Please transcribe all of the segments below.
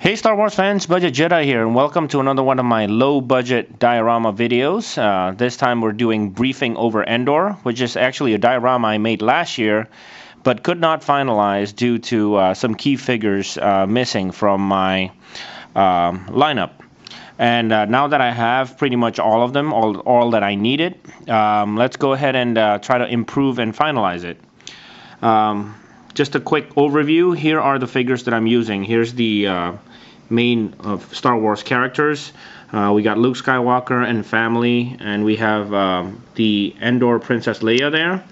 Hey Star Wars fans, Budget Jedi here, and welcome to another one of my low-budget diorama videos. This time we're doing Briefing over Endor, which is actually a diorama I made last year, but could not finalize due to some key figures missing from my lineup. And now that I have pretty much all of them, all that I needed, let's go ahead and try to improve and finalize it. Just a quick overview. Here are the figures that I'm using. Here's the main of Star Wars characters. We got Luke Skywalker and family, and we have the Endor Princess Leia there.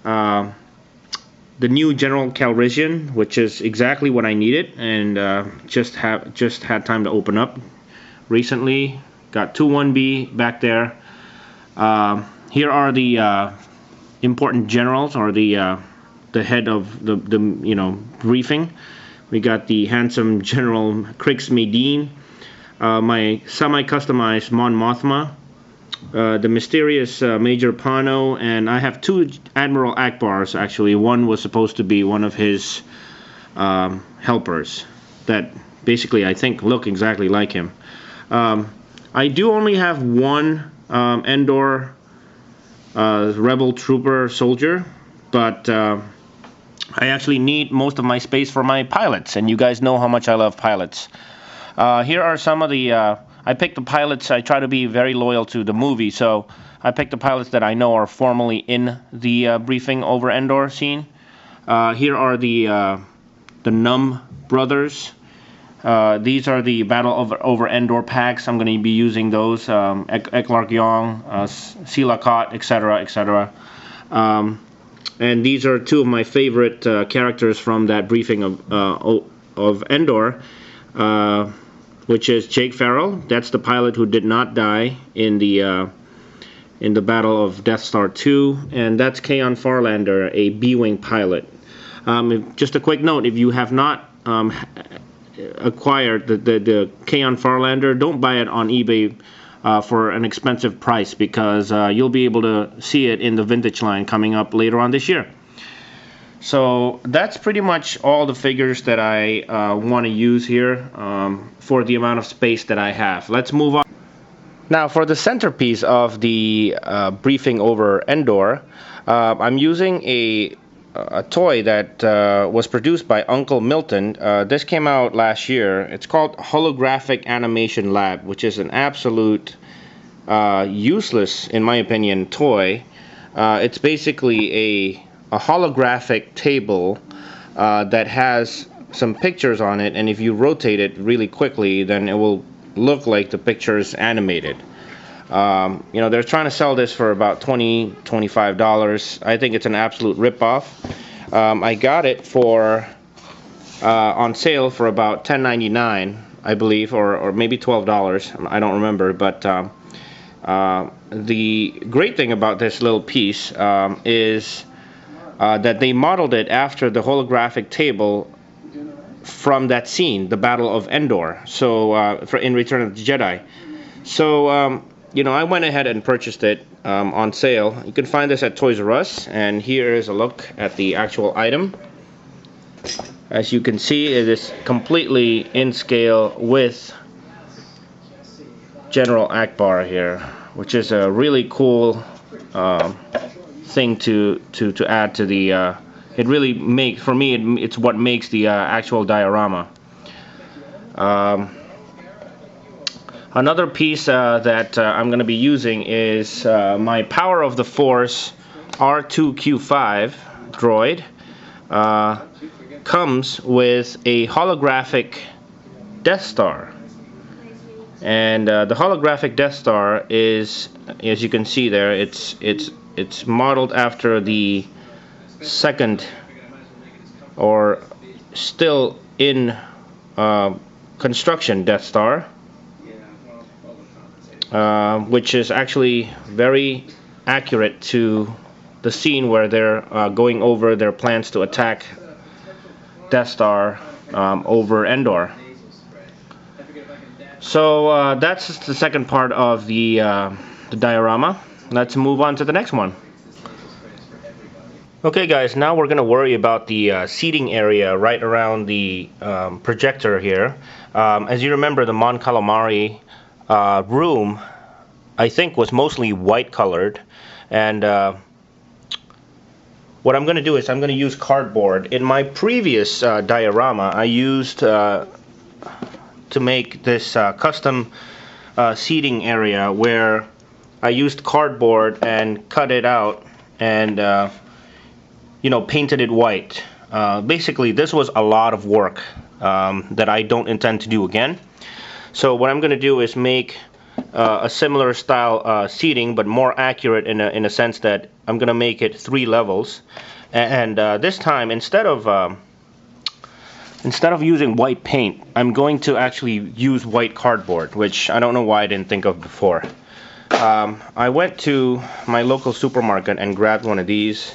The new General Calrissian, which is exactly what I needed, and just had time to open up recently. Got 2-1B back there. Here are the important generals, or the head of the briefing. We got the handsome General Krix Medine, my semi-customized Mon Mothma, the mysterious Major Pano, and I have two Admiral Akbars actually. One was supposed to be one of his helpers that basically I think look exactly like him. I do only have one Endor Rebel Trooper soldier, but I actually need most of my space for my pilots, and you guys know how much I love pilots. Here are some of the, I picked the pilots. I try to be very loyal to the movie, so I picked the pilots that I know are formally in the Briefing over Endor scene. Here are the Num brothers. These are the Battle over Endor packs. I'm going to be using those, Eklark Yong, Sela Kot, etc., etc. And these are two of my favorite characters from that Briefing of Endor, which is Jake Farrell. That's the pilot who did not die in the Battle of Death Star 2, and that's Kaon Farlander, a B-wing pilot. Just a quick note: if you have not acquired the Kaon Farlander, don't buy it on eBay for an expensive price, because you'll be able to see it in the vintage line coming up later on this year. So that's pretty much all the figures that I want to use here for the amount of space that I have. Let's move on. Now for the centerpiece of the Briefing over Endor, I'm using a toy that was produced by Uncle Milton. This came out last year. It's called Holographic Animation Lab, which is an absolute useless, in my opinion, toy. It's basically a holographic table that has some pictures on it, and if you rotate it really quickly, then it will look like the picture is animated. They're trying to sell this for about $20–25. I think it's an absolute ripoff. I got it for on sale for about $10.99, I believe, or maybe $12. I don't remember. But the great thing about this little piece is that they modeled it after the holographic table from that scene, the Battle of Endor. So in Return of the Jedi. So I went ahead and purchased it on sale. You can find this at Toys R Us, and here is a look at the actual item. As you can see, it is completely in scale with General Akbar here, which is a really cool thing to add to the. It really makes, for me, it's what makes the actual diorama. Another piece that I'm going to be using is my Power of the Force R2Q5 droid. Comes with a holographic Death Star. And the holographic Death Star is, as you can see there, it's modeled after the second, or still in construction, Death Star. Which is actually very accurate to the scene where they're going over their plans to attack Death Star over Endor. So that's the second part of the diorama. Let's move on to the next one. Okay guys, now we're going to worry about the seating area right around the projector here. As you remember, the Mon Calamari room, I think, was mostly white colored, and what I'm going to do is I'm going to use cardboard. In my previous diorama, I used to make this custom seating area where I used cardboard and cut it out and painted it white. Basically, this was a lot of work that I don't intend to do again. So what I'm going to do is make a similar style seating, but more accurate in a sense that I'm going to make it 3 levels. And this time, instead of using white paint, I'm going to actually use white cardboard, which I don't know why I didn't think of before. I went to my local supermarket and grabbed one of these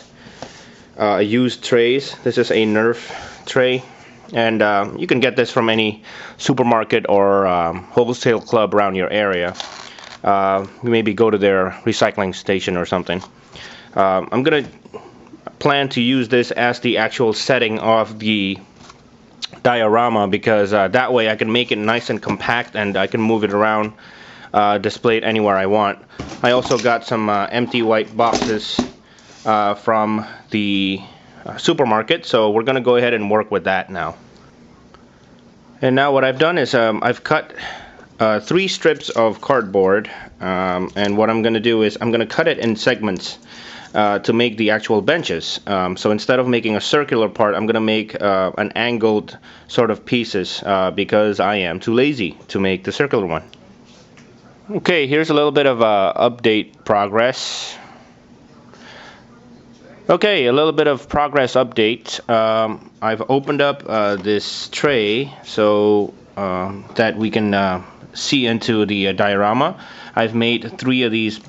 used trays. This is a Nerf tray, and you can get this from any supermarket or wholesale club around your area. Maybe go to their recycling station or something. I'm gonna plan to use this as the actual setting of the diorama, because that way I can make it nice and compact and I can move it around, display it anywhere I want. I also got some empty white boxes from the supermarket, so we're gonna go ahead and work with that now. And now what I've done is I've cut 3 strips of cardboard, and what I'm gonna do is I'm gonna cut it in segments to make the actual benches. So instead of making a circular part, I'm gonna make an angled sort of pieces, because I am too lazy to make the circular one. Okay, here's a little bit of update progress. Okay, a little bit of progress update. I've opened up this tray so that we can see into the diorama. I've made 3 of these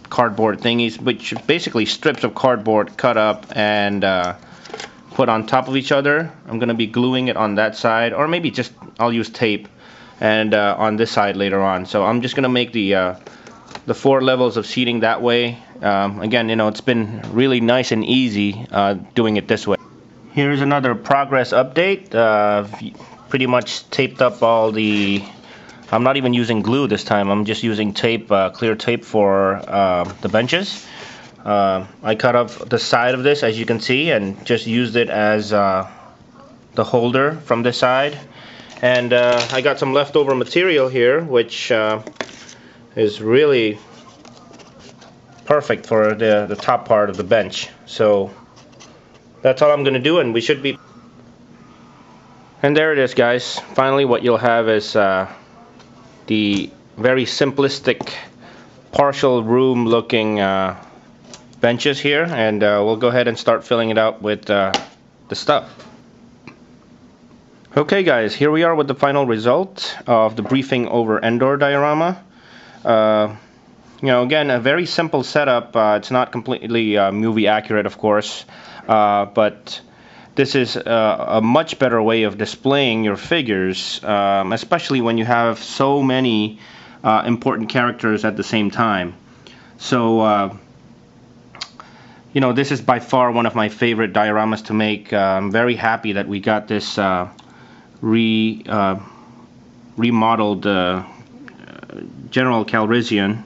cardboard thingies, which is basically strips of cardboard cut up and put on top of each other. I'm going to be gluing it on that side, or maybe just I'll use tape, and on this side later on. So I'm just going to make the 4 levels of seating that way. Again, it's been really nice and easy doing it this way. Here's another progress update. Pretty much taped up all the... I'm not even using glue this time. I'm just using tape, clear tape for the benches. I cut off the side of this, as you can see, and just used it as the holder from this side. And I got some leftover material here, which is really perfect for the top part of the bench. So that's all I'm going to do, and we should be... And there it is, guys. Finally, what you'll have is the very simplistic partial room looking benches here, and we'll go ahead and start filling it out with the stuff. Okay guys, here we are with the final result of the briefing over Endor diorama. Again, a very simple setup. It's not completely movie accurate, of course, but this is a much better way of displaying your figures, especially when you have so many important characters at the same time. So, this is by far one of my favorite dioramas to make. I'm very happy that we got this remodeled General Calrissian.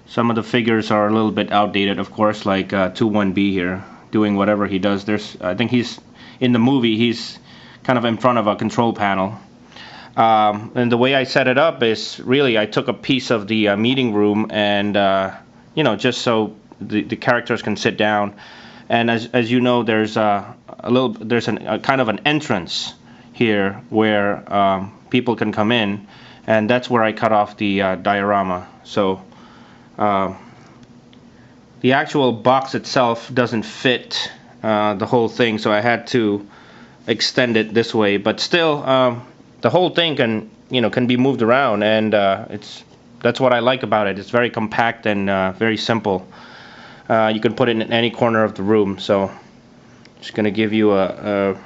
Some of the figures are a little bit outdated, of course, like 21B here, doing whatever he does. I think he's in the movie. He's kind of in front of a control panel, and the way I set it up is really I took a piece of the meeting room and just so the characters can sit down. And as you know, there's a kind of an entrance here where people can come in, and that's where I cut off the diorama. So the actual box itself doesn't fit the whole thing, so I had to extend it this way. But still, the whole thing can be moved around, and that's what I like about it. It's very compact and very simple. You can put it in any corner of the room. So just gonna give you a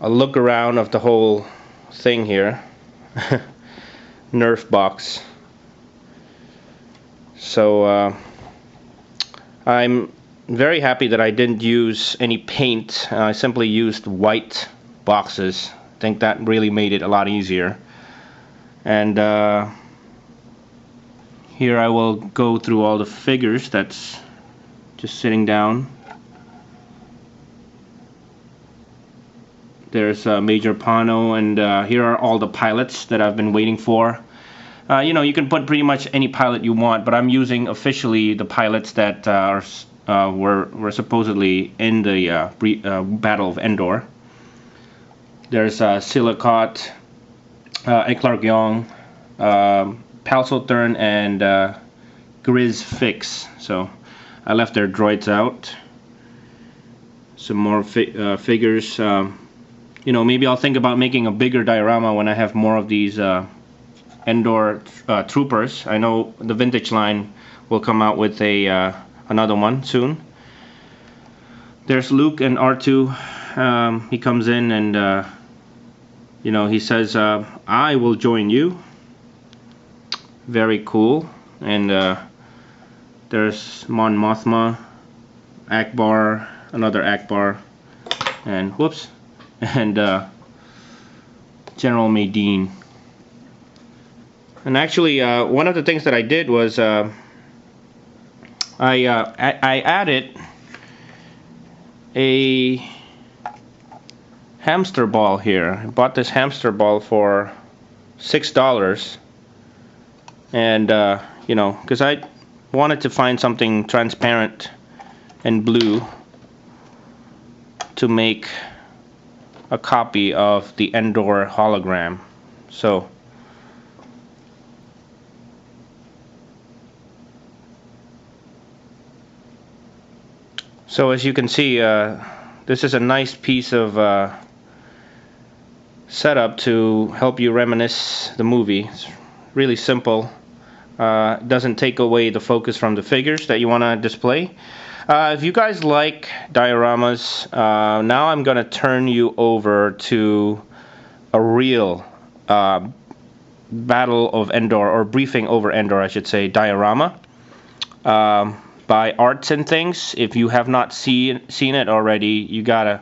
look around of the whole thing here. Nerf box. So I'm very happy that I didn't use any paint. I simply used white boxes. I think that really made it a lot easier. And here I will go through all the figures that's just sitting down. There's Major Pano, and here are all the pilots that I've been waiting for. You know, you can put pretty much any pilot you want, but I'm using officially the pilots that were supposedly in the Battle of Endor. There's Silicot, Eklargyong, Palsothern, and Grizz Fix. So I left their droids out. Some more figures. You know, maybe I'll think about making a bigger diorama when I have more of these Endor troopers. I know the vintage line will come out with a another one soon. There's Luke and R2. He comes in and you know, he says, I will join you. Very cool. And there's Mon Mothma, Akbar, another Akbar, and whoops, and General Madine. And actually, one of the things that I did was I added a hamster ball here. I bought this hamster ball for $6, and you know, because I wanted to find something transparent and blue to make a copy of the Endor hologram. So as you can see, this is a nice piece of setup to help you reminisce the movie. It's really simple. Doesn't take away the focus from the figures that you want to display. If you guys like dioramas, now I'm going to turn you over to a real Battle of Endor, or briefing over Endor, I should say, diorama by Arts and Things. If you have not seen it already, you gotta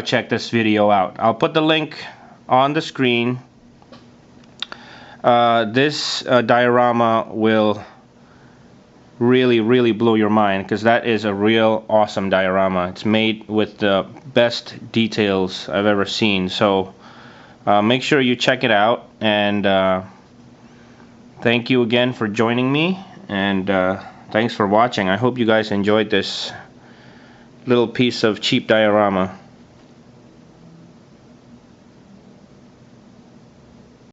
check this video out. I'll put the link on the screen. This diorama will really blow your mind, because that is a real awesome diorama. It's made with the best details I've ever seen. So make sure you check it out, and thank you again for joining me, and thanks for watching. I hope you guys enjoyed this little piece of cheap diorama.